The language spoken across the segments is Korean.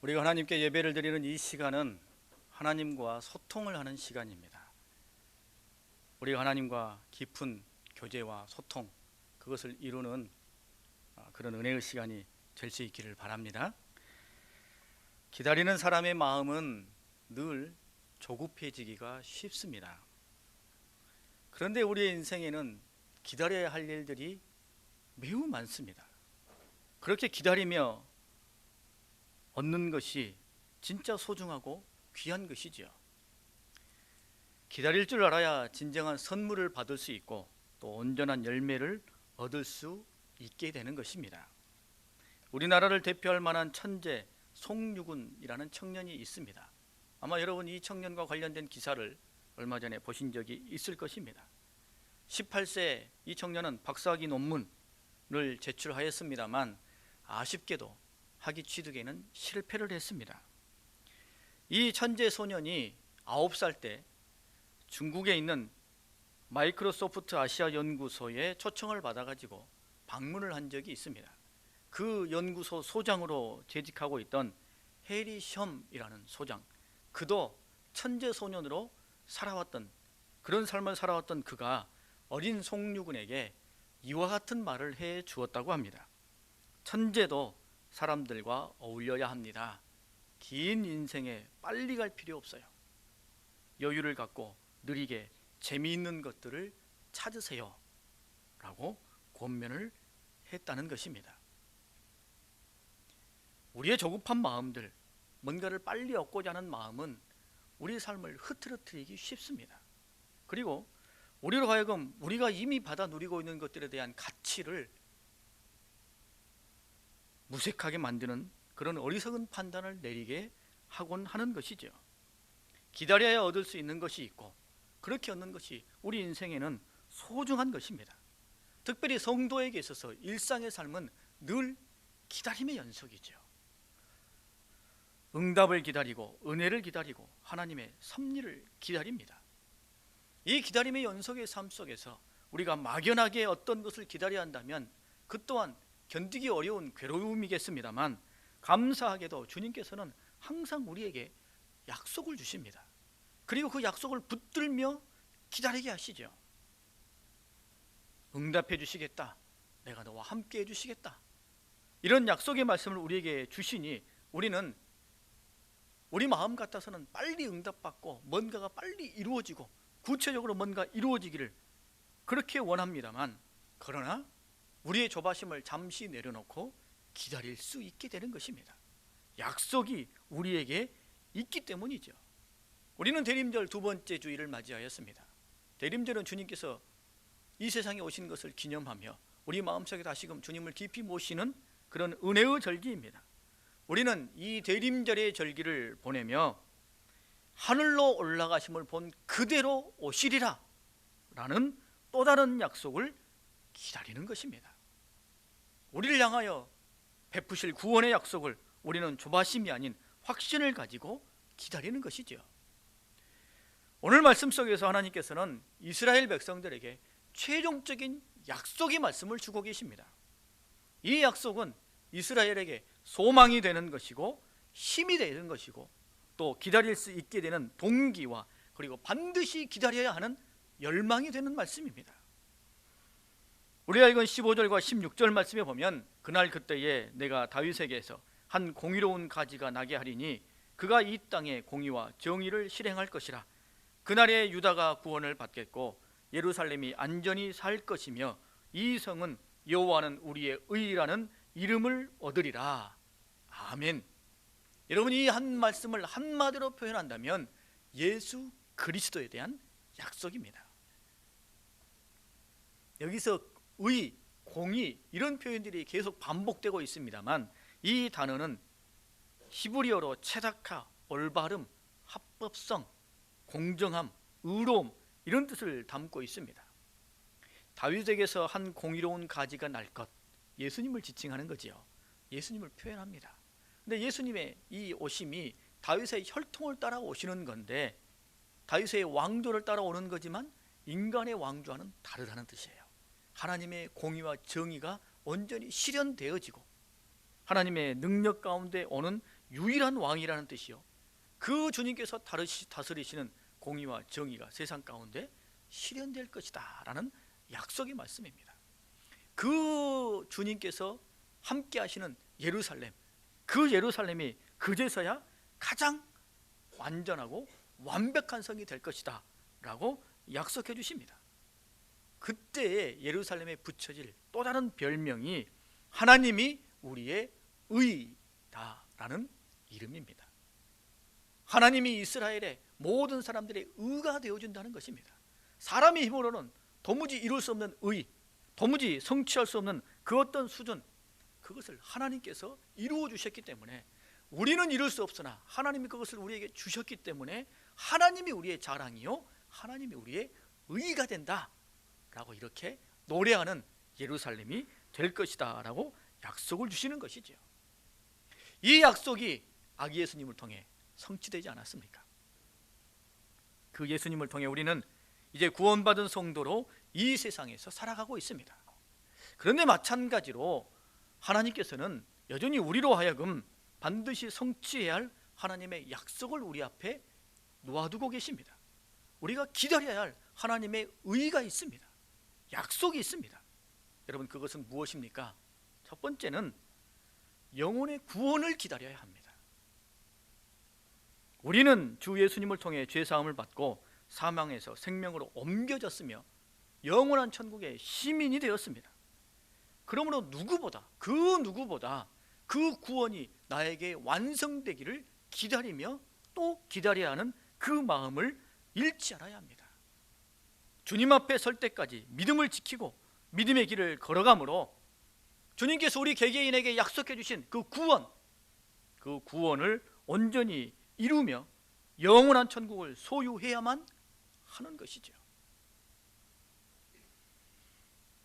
우리가 하나님께 예배를 드리는 이 시간은 하나님과 소통을 하는 시간입니다. 우리가 하나님과 깊은 교제와 소통, 그것을 이루는 그런 은혜의 시간이 될 수 있기를 바랍니다. 기다리는 사람의 마음은 늘 조급해지기가 쉽습니다. 그런데 우리의 인생에는 기다려야 할 일들이 매우 많습니다. 그렇게 기다리며 얻는 것이 진짜 소중하고 귀한 것이지요. 기다릴 줄 알아야 진정한 선물을 받을 수 있고 또 온전한 열매를 얻을 수 있게 되는 것입니다. 우리나라를 대표할 만한 천재 송유근이라는 청년이 있습니다. 아마 여러분 이 청년과 관련된 기사를 얼마 전에 보신 적이 있을 것입니다. 18세 이 청년은 박사학위 논문을 제출하였습니다만 아쉽게도 학위 취득에는 실패를 했습니다. 이 천재 소년이 9살 때 중국에 있는 마이크로소프트 아시아 연구소에 초청을 받아가지고 방문을 한 적이 있습니다. 그 연구소 소장으로 재직하고 있던 해리 셴이라는 소장, 그도 천재 소년으로 살아왔던 그런 삶을 살아왔던 그가 어린 송유근에게 이와 같은 말을 해 주었다고 합니다. 천재도 사람들과 어울려야 합니다. 긴 인생에 빨리 갈 필요 없어요. 여유를 갖고 느리게 재미있는 것들을 찾으세요 라고 권면을 했다는 것입니다. 우리의 조급한 마음들, 뭔가를 빨리 얻고자 하는 마음은 우리 삶을 흐트러뜨리기 쉽습니다. 그리고 우리로 하여금 우리가 이미 받아 누리고 있는 것들에 대한 가치를 무색하게 만드는 그런 어리석은 판단을 내리게 하곤 하는 것이죠. 기다려야 얻을 수 있는 것이 있고 그렇게 얻는 것이 우리 인생에는 소중한 것입니다. 특별히 성도에게 있어서 일상의 삶은 늘 기다림의 연속이죠. 응답을 기다리고 은혜를 기다리고 하나님의 섭리를 기다립니다. 이 기다림의 연속의 삶 속에서 우리가 막연하게 어떤 것을 기다려야 한다면 그 또한 견디기 어려운 괴로움이겠습니다만 감사하게도 주님께서는 항상 우리에게 약속을 주십니다. 그리고 그 약속을 붙들며 기다리게 하시죠. 응답해 주시겠다, 내가 너와 함께 해 주시겠다, 이런 약속의 말씀을 우리에게 주시니 우리는 우리 마음 같아서는 빨리 응답받고 뭔가가 빨리 이루어지고 구체적으로 뭔가 이루어지기를 그렇게 원합니다만, 그러나 우리의 조바심을 잠시 내려놓고 기다릴 수 있게 되는 것입니다. 약속이 우리에게 있기 때문이죠. 우리는 대림절 두 번째 주일을 맞이하였습니다. 대림절은 주님께서 이 세상에 오신 것을 기념하며 우리 마음속에 다시금 주님을 깊이 모시는 그런 은혜의 절기입니다. 우리는 이 대림절의 절기를 보내며 하늘로 올라가심을 본 그대로 오시리라 라는 또 다른 약속을 기다리는 것입니다. 우리를 향하여 베푸실 구원의 약속을 우리는 조바심이 아닌 확신을 가지고 기다리는 것이죠. 오늘 말씀 속에서 하나님께서는 이스라엘 백성들에게 최종적인 약속의 말씀을 주고 계십니다. 이 약속은 이스라엘에게 소망이 되는 것이고 힘이 되는 것이고 또 기다릴 수 있게 되는 동기와 그리고 반드시 기다려야 하는 열망이 되는 말씀입니다. 우리가 읽은 15절과 16절 말씀에 보면 그날 그때에 내가 다윗에게서 한 공의로운 가지가 나게 하리니 그가 이 땅에 공의와 정의를 실행할 것이라. 그날에 유다가 구원을 받겠고 예루살렘이 안전히 살 것이며 이 성은 여호와는 우리의 의라는 이름을 얻으리라. 아멘. 여러분이 이 한 말씀을 한마디로 표현한다면 예수 그리스도에 대한 약속입니다. 여기서 의, 공의 이런 표현들이 계속 반복되고 있습니다만 이 단어는 히브리어로 체다카, 올바름, 합법성, 공정함, 의로움 이런 뜻을 담고 있습니다. 다윗에게서 한 공의로운 가지가 날 것, 예수님을 지칭하는 거지요. 예수님을 표현합니다. 근데 예수님의 이 오심이 다윗의 혈통을 따라 오시는 건데 다윗의 왕조를 따라 오는 거지만 인간의 왕조와는 다르다는 뜻이에요. 하나님의 공의와 정의가 온전히 실현되어지고 하나님의 능력 가운데 오는 유일한 왕이라는 뜻이요, 그 주님께서 다스리시는 공의와 정의가 세상 가운데 실현될 것이다 라는 약속의 말씀입니다. 그 주님께서 함께 하시는 예루살렘, 그 예루살렘이 그제서야 가장 완전하고 완벽한 성이 될 것이다 라고 약속해 주십니다. 그때에 예루살렘에 붙여질 또 다른 별명이 하나님이 우리의 의다라는 이름입니다. 하나님이 이스라엘의 모든 사람들의 의가 되어준다는 것입니다. 사람의 힘으로는 도무지 이룰 수 없는 의, 도무지 성취할 수 없는 그 어떤 수준, 그것을 하나님께서 이루어 주셨기 때문에 우리는 이룰 수 없으나 하나님이 그것을 우리에게 주셨기 때문에 하나님이 우리의 자랑이요, 하나님이 우리의 의가 된다 라고 이렇게 노래하는 예루살렘이 될 것이다 라고 약속을 주시는 것이죠. 이 약속이 아기 예수님을 통해 성취되지 않았습니까? 그 예수님을 통해 우리는 이제 구원받은 성도로 이 세상에서 살아가고 있습니다. 그런데 마찬가지로 하나님께서는 여전히 우리로 하여금 반드시 성취해야 할 하나님의 약속을 우리 앞에 놓아두고 계십니다. 우리가 기다려야 할 하나님의 의가 있습니다. 약속이 있습니다. 여러분, 그것은 무엇입니까? 첫 번째는 영혼의 구원을 기다려야 합니다. 우리는 주 예수님을 통해 죄사함을 받고 사망에서 생명으로 옮겨졌으며 영원한 천국의 시민이 되었습니다. 그러므로 누구보다 그 구원이 나에게 완성되기를 기다리며 또 기다려야 하는 그 마음을 잃지 않아야 합니다. 주님 앞에 설 때까지 믿음을 지키고 믿음의 길을 걸어가므로 주님께서 우리 개개인에게 약속해 주신 그 구원을 온전히 이루며 영원한 천국을 소유해야만 하는 것이죠.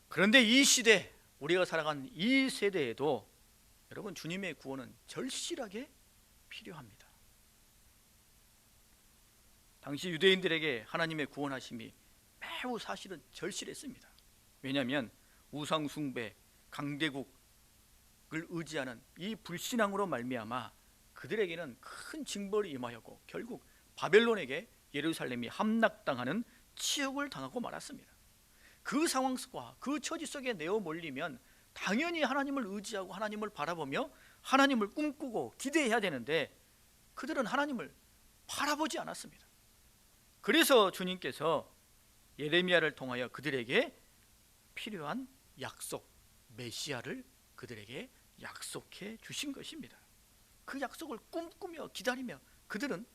그런데 이 시대, 우리가 살아가는 이 세대에도 여러분, 주님의 구원은 절실하게 필요합니다. 당시 유대인들에게 하나님의 구원하심이 매우 사실은 절실했습니다. 왜냐하면 우상 숭배, 강대국을 의지하는 이 불신앙으로 말미암아 그들에게는 큰 징벌이 임하였고 결국 바벨론에게 예루살렘이 함락당하는 치욕을 당하고 말았습니다. 그 상황 속과 그 처지 속에 내어 몰리면 당연히 하나님을 의지하고 하나님을 바라보며 하나님을 꿈꾸고 기대해야 되는데 그들은 하나님을 바라보지 않았습니다. 그래서 주님께서 예레미야를 통하여 그들에게 필요한 약속, 메시아를 그들에게 약속해 주신 것입니다. 그 약속을 꿈꾸며 기다리며 그들은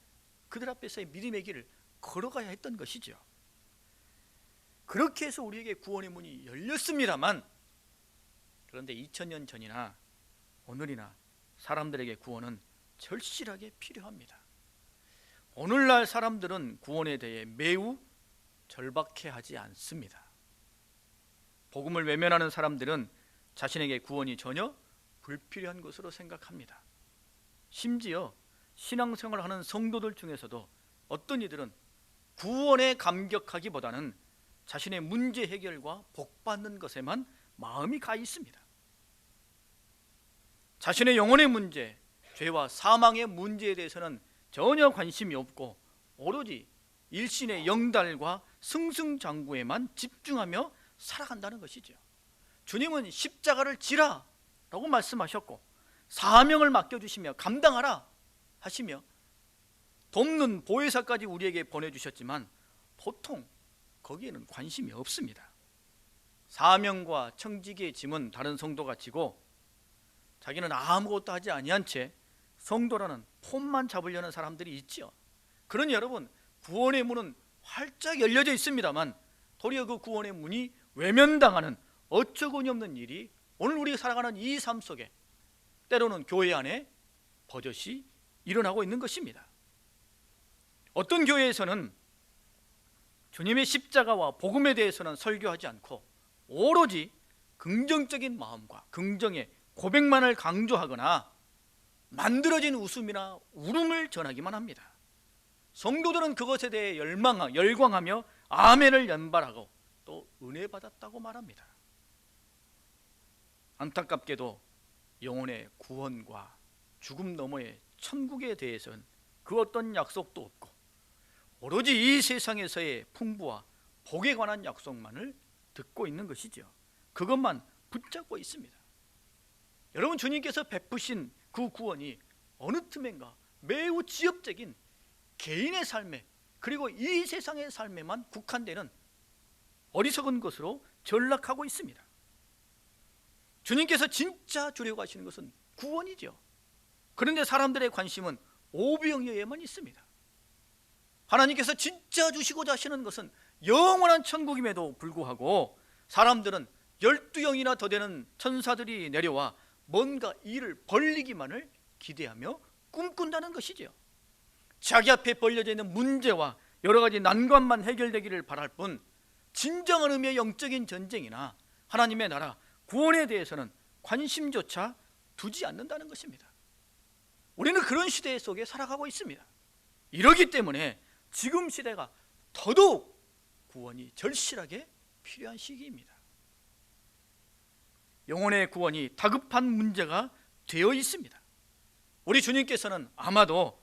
그들 앞에서의 믿음의 길을 걸어가야 했던 것이죠. 그렇게 해서 우리에게 구원의 문이 열렸습니다만, 그런데 2000년 전이나 오늘이나 사람들에게 구원은 절실하게 필요합니다. 오늘날 사람들은 구원에 대해 매우 절박해하지 않습니다. 복음을 외면하는 사람들은 자신에게 구원이 전혀 불필요한 것으로 생각합니다. 심지어 신앙생활을 하는 성도들 중에서도 어떤 이들은 구원에 감격하기보다는 자신의 문제 해결과 복받는 것에만 마음이 가 있습니다. 자신의 영혼의 문제, 죄와 사망의 문제에 대해서는 전혀 관심이 없고 오로지 일신의 영달과 승승장구에만 집중하며 살아간다는 것이죠. 주님은 십자가를 지라라고 말씀하셨고 사명을 맡겨주시며 감당하라 하시며 돕는 보혜사까지 우리에게 보내주셨지만 보통 거기에는 관심이 없습니다. 사명과 청지기의 짐은 다른 성도가 지고 자기는 아무것도 하지 아니한 채 성도라는 폼만 잡으려는 사람들이 있지요. 그러니 여러분, 구원의 문은 활짝 열려져 있습니다만 도리어 그 구원의 문이 외면당하는 어처구니 없는 일이 오늘 우리가 살아가는 이 삶 속에 때로는 교회 안에 버젓이 일어나고 있는 것입니다. 어떤 교회에서는 주님의 십자가와 복음에 대해서는 설교하지 않고 오로지 긍정적인 마음과 긍정의 고백만을 강조하거나 만들어진 웃음이나 울음을 전하기만 합니다. 성도들은 그것에 대해 열광하며 아멘을 연발하고 또 은혜 받았다고 말합니다. 안타깝게도 영혼의 구원과 죽음 너머의 천국에 대해서는 그 어떤 약속도 없고 오로지 이 세상에서의 풍부와 복에 관한 약속만을 듣고 있는 것이죠. 그것만 붙잡고 있습니다. 여러분, 주님께서 베푸신 그 구원이 어느 틈엔가 매우 지엽적인 개인의 삶에, 그리고 이 세상의 삶에만 국한되는 어리석은 것으로 전락하고 있습니다. 주님께서 진짜 주려고 하시는 것은 구원이죠. 그런데 사람들의 관심은 오병이어에만 있습니다. 하나님께서 진짜 주시고자 하시는 것은 영원한 천국임에도 불구하고 사람들은 12영이나 더 되는 천사들이 내려와 뭔가 일을 벌리기만을 기대하며 꿈꾼다는 것이죠. 자기 앞에 벌려져 있는 문제와 여러 가지 난관만 해결되기를 바랄 뿐 진정한 의미의 영적인 전쟁이나 하나님의 나라 구원에 대해서는 관심조차 두지 않는다는 것입니다. 우리는 그런 시대 속에 살아가고 있습니다. 이러기 때문에 지금 시대가 더더욱 구원이 절실하게 필요한 시기입니다. 영혼의 구원이 다급한 문제가 되어 있습니다. 우리 주님께서는 아마도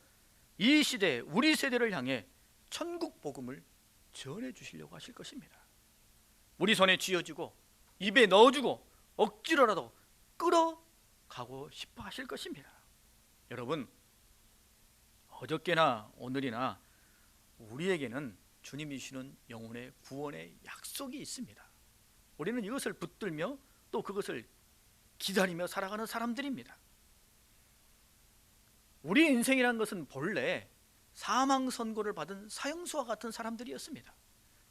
이 시대, 우리 세대를 향해 천국 복음을 전해 주시려고 하실 것입니다. 우리 손에 쥐어주고 입에 넣어주고 억지로라도 끌어가고 싶어 하실 것입니다. 여러분, 어저께나 오늘이나 우리에게는 주님이 주시는 영혼의 구원의 약속이 있습니다. 우리는 이것을 붙들며 또 그것을 기다리며 살아가는 사람들입니다. 우리 인생이라는 것은 본래 사망 선고를 받은 사형수와 같은 사람들이었습니다.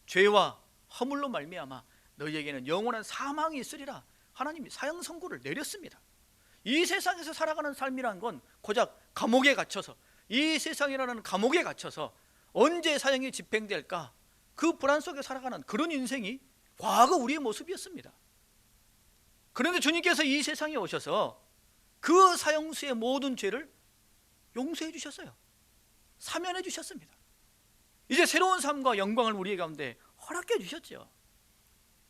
죄와 허물로 말미암아 너희에게는 영원한 사망이 있으리라 하나님이 사형 선고를 내렸습니다. 이 세상에서 살아가는 삶이라는 건 고작 감옥에 갇혀서, 이 세상이라는 감옥에 갇혀서 언제 사형이 집행될까 그 불안 속에 살아가는 그런 인생이 과거 우리의 모습이었습니다. 그런데 주님께서 이 세상에 오셔서 그 사형수의 모든 죄를 용서해 주셨어요. 사면해 주셨습니다. 이제 새로운 삶과 영광을 우리 가운데 허락해 주셨죠.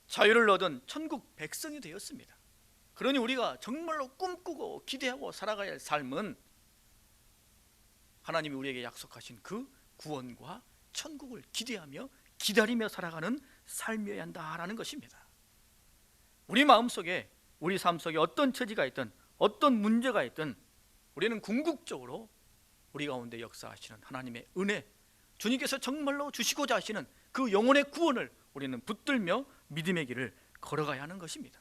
자유를 얻은 천국 백성이 되었습니다. 그러니 우리가 정말로 꿈꾸고 기대하고 살아가야 할 삶은 하나님이 우리에게 약속하신 그 구원과 천국을 기대하며 기다리며 살아가는 삶이어야 한다라는 것입니다. 우리 마음속에, 우리 삶 속에 어떤 처지가 있든 어떤 문제가 있든 우리는 궁극적으로 우리 가운데 역사하시는 하나님의 은혜, 주님께서 정말로 주시고자 하시는 그 영혼의 구원을 우리는 붙들며 믿음의 길을 걸어가야 하는 것입니다.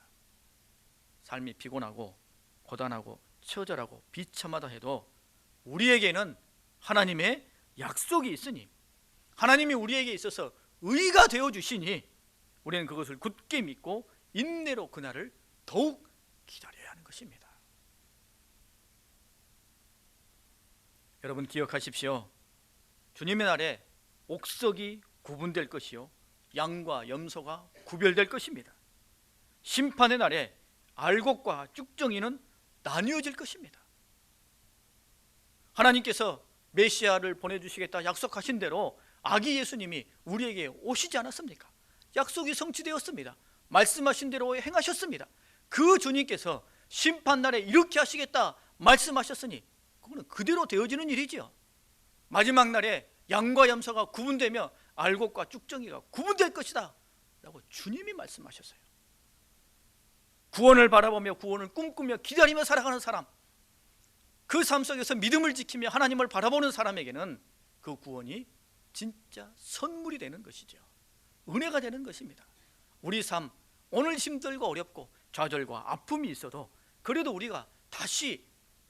삶이 피곤하고 고단하고 처절하고 비참하다 해도 우리에게는 하나님의 약속이 있으니, 하나님이 우리에게 있어서 의가 되어 주시니 우리는 그것을 굳게 믿고 인내로 그날을 더욱 기다려야 하는 것입니다. 여러분, 기억하십시오. 주님의 날에 옥석이 구분될 것이요 양과 염소가 구별될 것입니다. 심판의 날에 알곡과 쭉정이는 나뉘어질 것입니다. 하나님께서 메시아를 보내주시겠다 약속하신 대로 아기 예수님이 우리에게 오시지 않았습니까? 약속이 성취되었습니다. 말씀하신 대로 행하셨습니다. 그 주님께서 심판날에 이렇게 하시겠다 말씀하셨으니 그거는 그대로 되어지는 일이지요. 마지막 날에 양과 염소가 구분되며 알곡과 쭉정이가 구분될 것이다 라고 주님이 말씀하셨어요. 구원을 바라보며 구원을 꿈꾸며 기다리며 살아가는 사람, 그 삶 속에서 믿음을 지키며 하나님을 바라보는 사람에게는 그 구원이 진짜 선물이 되는 것이죠. 은혜가 되는 것입니다. 우리 삶, 오늘 힘들고 어렵고 좌절과 아픔이 있어도 그래도 우리가 다시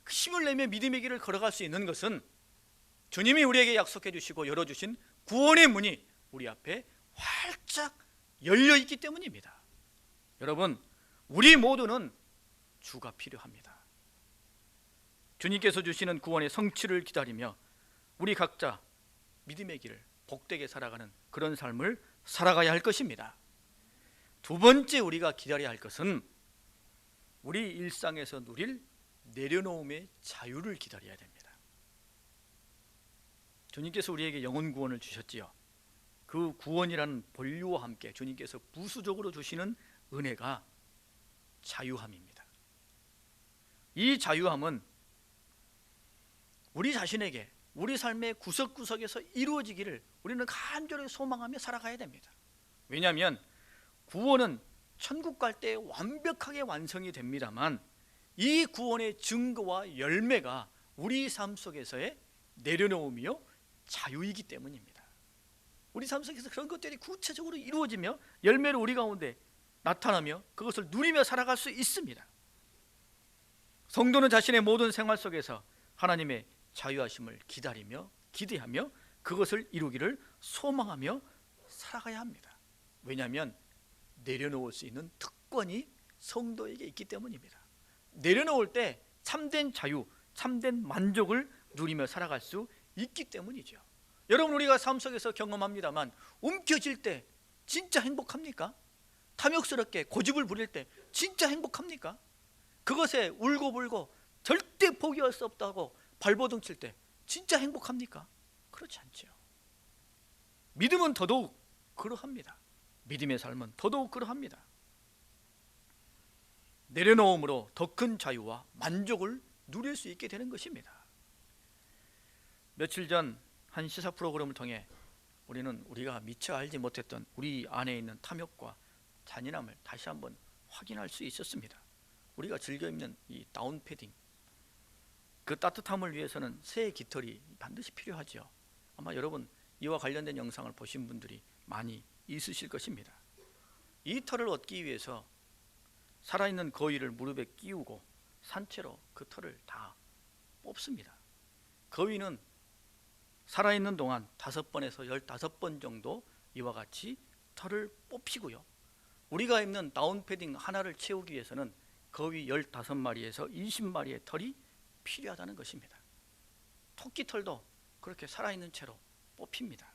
힘을 내며 믿음의 길을 걸어갈 수 있는 것은 주님이 우리에게 약속해 주시고 열어주신 구원의 문이 우리 앞에 활짝 열려 있기 때문입니다. 여러분, 우리 모두는 주가 필요합니다. 주님께서 주시는 구원의 성취를 기다리며 우리 각자 믿음의 길을 복되게 살아가는 그런 삶을 살아가야 할 것입니다. 두 번째 우리가 기다려야 할 것은 우리 일상에서 누릴 내려놓음의 자유를 기다려야 됩니다. 주님께서 우리에게 영혼 구원을 주셨지요. 그 구원이라는 본류와 함께 주님께서 부수적으로 주시는 은혜가 자유함입니다. 이 자유함은 우리 자신에게 우리 삶의 구석구석에서 이루어지기를 우리는 간절히 소망하며 살아가야 됩니다. 왜냐하면 구원은 천국 갈 때 완벽하게 완성이 됩니다만 이 구원의 증거와 열매가 우리 삶 속에서의 내려놓음이요 자유이기 때문입니다. 우리 삶 속에서 그런 것들이 구체적으로 이루어지며 열매를 우리 가운데 나타나며 그것을 누리며 살아갈 수 있습니다. 성도는 자신의 모든 생활 속에서 하나님의 자유하심을 기다리며 기대하며 그것을 이루기를 소망하며 살아가야 합니다. 왜냐하면 내려놓을 수 있는 특권이 성도에게 있기 때문입니다. 내려놓을 때 참된 자유, 참된 만족을 누리며 살아갈 수 있기 때문이죠. 여러분, 우리가 삶 속에서 경험합니다만 움켜쥘 때 진짜 행복합니까? 탐욕스럽게 고집을 부릴 때 진짜 행복합니까? 그것에 울고불고 절대 포기할 수 없다고 발버둥 칠 때 진짜 행복합니까? 그렇지 않죠. 믿음은 더더욱 그러합니다. 믿음의 삶은 더더욱 그러합니다. 내려놓음으로 더 큰 자유와 만족을 누릴 수 있게 되는 것입니다. 며칠 전 한 시사 프로그램을 통해 우리는 우리가 미처 알지 못했던 우리 안에 있는 탐욕과 잔인함을 다시 한번 확인할 수 있었습니다. 우리가 즐겨 입는 이 다운 패딩, 그 따뜻함을 위해서는 새 깃털이 반드시 필요하죠. 아마 여러분 이와 관련된 영상을 보신 분들이 많이 있으실 것입니다. 이 털을 얻기 위해서 살아있는 거위를 무릎에 끼우고 산채로 그 털을 다 뽑습니다. 거위는 살아있는 동안 5번에서 15번 정도 이와 같이 털을 뽑히고요, 우리가 입는 다운 패딩 하나를 채우기 위해서는 거위 15마리에서 20마리의 털이 필요하다는 것입니다. 토끼 털도 그렇게 살아있는 채로 뽑힙니다.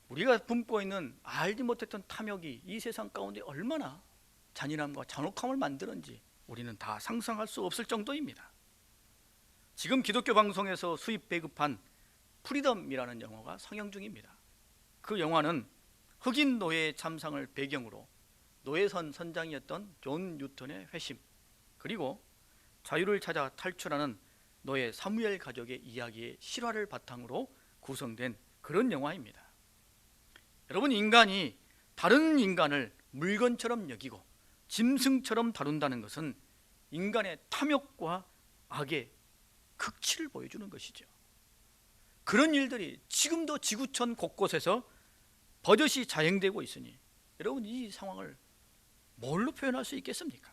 우리가 품고 있는 알지 못했던 탐욕이 이 세상 가운데 얼마나 잔인함과 잔혹함을 만드는지 우리는 다 상상할 수 없을 정도입니다. 지금 기독교 방송에서 수입 배급한 프리덤이라는 영화가 상영 중입니다. 그 영화는 흑인 노예 참상을 배경으로 노예선 선장이었던 존 뉴턴의 회심, 그리고 자유를 찾아 탈출하는 노예 사무엘 가족의 이야기의 실화를 바탕으로 구성된 그런 영화입니다. 여러분, 인간이 다른 인간을 물건처럼 여기고 짐승처럼 다룬다는 것은 인간의 탐욕과 악의 극치를 보여주는 것이죠. 그런 일들이 지금도 지구촌 곳곳에서 버젓이 자행되고 있으니 여러분, 이 상황을 뭘로 표현할 수 있겠습니까?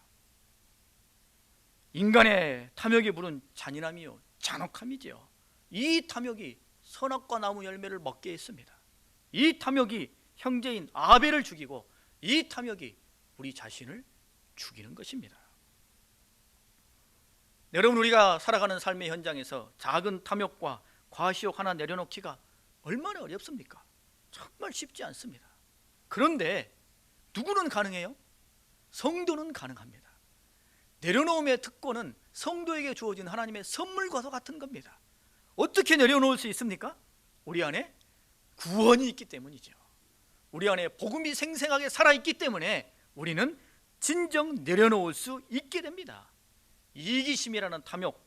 인간의 탐욕이 부른 잔인함이요 잔혹함이지요. 이 탐욕이 선악과 나무 열매를 먹게 했습니다. 이 탐욕이 형제인 아벨을 죽이고 이 탐욕이 우리 자신을 죽이는 것입니다. 여러분, 우리가 살아가는 삶의 현장에서 작은 탐욕과 과시욕 하나 내려놓기가 얼마나 어렵습니까? 정말 쉽지 않습니다. 그런데 누구는 가능해요? 성도는 가능합니다. 내려놓음의 특권은 성도에게 주어진 하나님의 선물과도 같은 겁니다. 어떻게 내려놓을 수 있습니까? 우리 안에 구원이 있기 때문이죠. 우리 안에 복음이 생생하게 살아있기 때문에 우리는 진정 내려놓을 수 있게 됩니다. 이기심이라는 탐욕,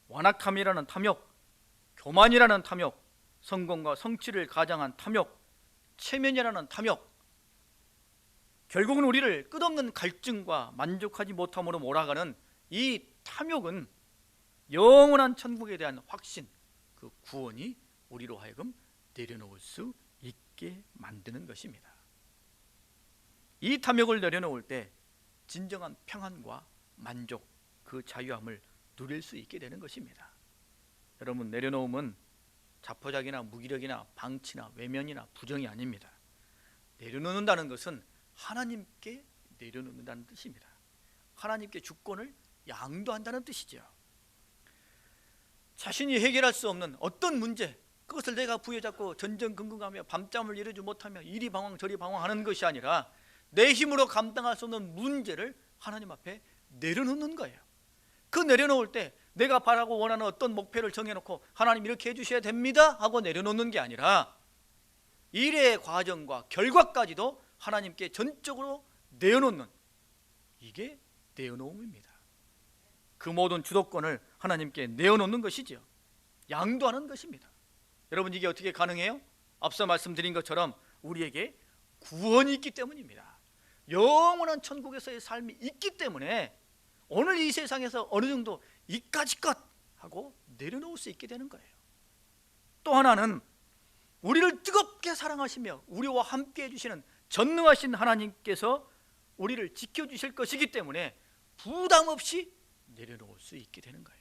완악함이라는 탐욕, 교만이라는 탐욕, 성공과 성취를 가장한 탐욕, 체면이라는 탐욕, 결국은 우리를 끝없는 갈증과 만족하지 못함으로 몰아가는 이 탐욕은 영원한 천국에 대한 확신, 그 구원이 우리로 하여금 내려놓을 수 있게 만드는 것입니다. 이 탐욕을 내려놓을 때 진정한 평안과 만족, 그 자유함을 누릴 수 있게 되는 것입니다. 여러분, 내려놓음은 자포자기나 무기력이나 방치나 외면이나 부정이 아닙니다. 내려놓는다는 것은 하나님께 내려놓는다는 뜻입니다. 하나님께 주권을 양도한다는 뜻이죠. 자신이 해결할 수 없는 어떤 문제, 그것을 내가 부여잡고 전전긍긍하며 밤잠을 이루지 못하며 이리 방황 저리 방황하는 것이 아니라 내 힘으로 감당할 수 없는 문제를 하나님 앞에 내려놓는 거예요. 그 내려놓을 때 내가 바라고 원하는 어떤 목표를 정해놓고 하나님 이렇게 해주셔야 됩니다 하고 내려놓는 게 아니라 일의 과정과 결과까지도 하나님께 전적으로 내어놓는, 이게 내어놓음입니다. 그 모든 주도권을 하나님께 내어놓는 것이지요. 양도하는 것입니다. 여러분, 이게 어떻게 가능해요? 앞서 말씀드린 것처럼 우리에게 구원이 있기 때문입니다. 영원한 천국에서의 삶이 있기 때문에 오늘 이 세상에서 어느 정도 이까짓 것 하고 내려놓을 수 있게 되는 거예요. 또 하나는 우리를 뜨겁게 사랑하시며 우리와 함께 해주시는 전능하신 하나님께서 우리를 지켜주실 것이기 때문에 부담 없이 내려놓을 수 있게 되는 거예요.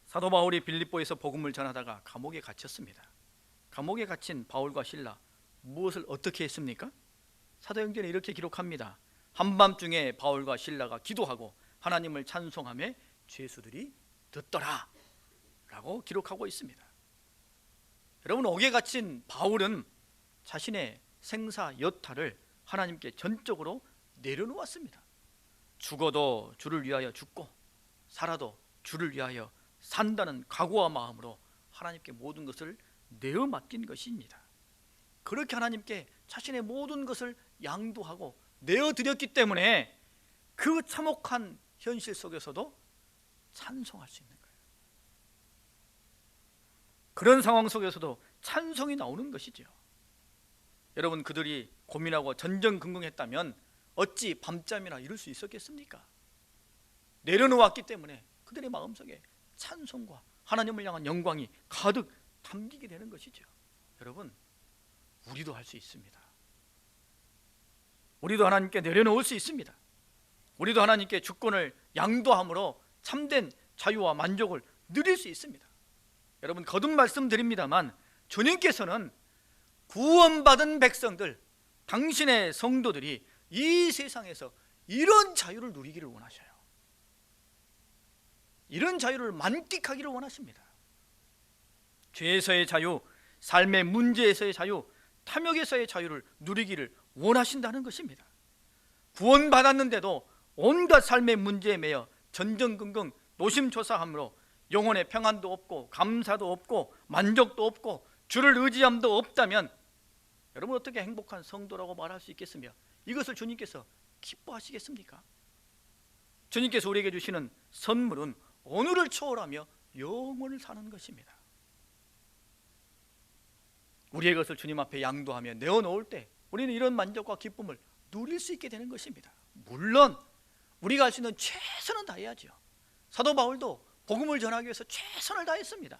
사도 바울이 빌립보에서 복음을 전하다가 감옥에 갇혔습니다. 감옥에 갇힌 바울과 실라, 무엇을 어떻게 했습니까? 사도행전에 이렇게 기록합니다. 한밤중에 바울과 실라가 기도하고 하나님을 찬송하며 죄수들이 듣더라 라고 기록하고 있습니다. 여러분, 옥에 갇힌 바울은 자신의 생사 여타를 하나님께 전적으로 내려놓았습니다. 죽어도 주를 위하여 죽고 살아도 주를 위하여 산다는 각오와 마음으로 하나님께 모든 것을 내어 맡긴 것입니다. 그렇게 하나님께 자신의 모든 것을 양도하고 내어드렸기 때문에 그 참혹한 현실 속에서도 찬송할 수 있는 거예요. 그런 상황 속에서도 찬송이 나오는 것이죠. 여러분, 그들이 고민하고 전전긍긍했다면 어찌 밤잠이나 이룰 수 있었겠습니까? 내려놓았기 때문에 그들의 마음속에 찬송과 하나님을 향한 영광이 가득 담기게 되는 것이죠. 여러분, 우리도 할 수 있습니다. 우리도 하나님께 내려놓을 수 있습니다. 우리도 하나님께 주권을 양도함으로 참된 자유와 만족을 누릴 수 있습니다. 여러분, 거듭 말씀드립니다만 주님께서는 구원받은 백성들, 당신의 성도들이 이 세상에서 이런 자유를 누리기를 원하셔요. 이런 자유를 만끽하기를 원하십니다. 죄에서의 자유, 삶의 문제에서의 자유, 탐욕에서의 자유를 누리기를 원하신다는 것입니다. 구원받았는데도 온갖 삶의 문제에 매여 전전긍긍 노심초사함으로 영혼의 평안도 없고 감사도 없고 만족도 없고 주를 의지함도 없다면 여러분, 어떻게 행복한 성도라고 말할 수 있겠으며 이것을 주님께서 기뻐하시겠습니까? 주님께서 우리에게 주시는 선물은 오늘을 초월하며 영원을 사는 것입니다. 우리의 것을 주님 앞에 양도하며 내어놓을 때 우리는 이런 만족과 기쁨을 누릴 수 있게 되는 것입니다. 물론 우리가 할 수 있는 최선은 다해야죠. 사도 바울도 복음을 전하기 위해서 최선을 다했습니다.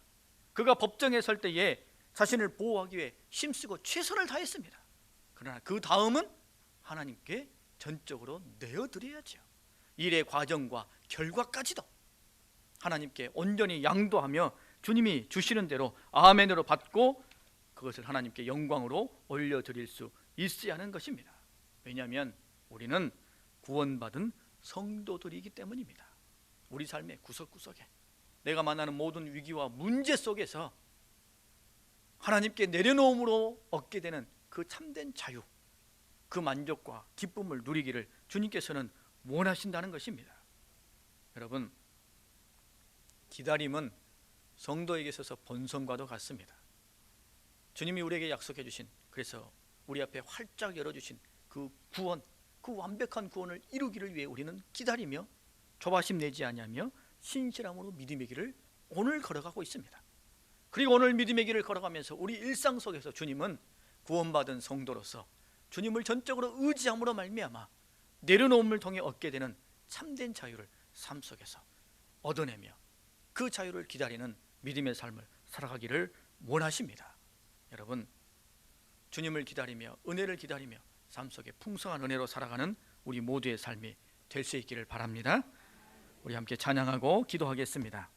그가 법정에 설 때에 자신을 보호하기 위해 힘쓰고 최선을 다했습니다. 그러나 그 다음은 하나님께 전적으로 내어드려야죠. 일의 과정과 결과까지도 하나님께 온전히 양도하며 주님이 주시는 대로 아멘으로 받고 그것을 하나님께 영광으로 올려드릴 수 있어야 하는 것입니다. 왜냐하면 우리는 구원받은 성도들이기 때문입니다. 우리 삶의 구석구석에 내가 만나는 모든 위기와 문제 속에서 하나님께 내려놓음으로 얻게 되는 그 참된 자유, 그 만족과 기쁨을 누리기를 주님께서는 원하신다는 것입니다. 여러분, 기다림은 성도에게 있어서 번성과도 같습니다. 주님이 우리에게 약속해 주신, 그래서 우리 앞에 활짝 열어주신 그 구원, 그 완벽한 구원을 이루기를 위해 우리는 기다리며 조바심 내지 아니하며 신실함으로 믿음의 길을 오늘 걸어가고 있습니다. 그리고 오늘 믿음의 길을 걸어가면서 우리 일상 속에서 주님은 구원받은 성도로서 주님을 전적으로 의지함으로 말미암아 내려놓음을 통해 얻게 되는 참된 자유를 삶 속에서 얻어내며 그 자유를 기다리는 믿음의 삶을 살아가기를 원하십니다. 여러분, 주님을 기다리며 은혜를 기다리며 삶 속에 풍성한 은혜로 살아가는 우리 모두의 삶이 될 수 있기를 바랍니다. 우리 함께 찬양하고 기도하겠습니다.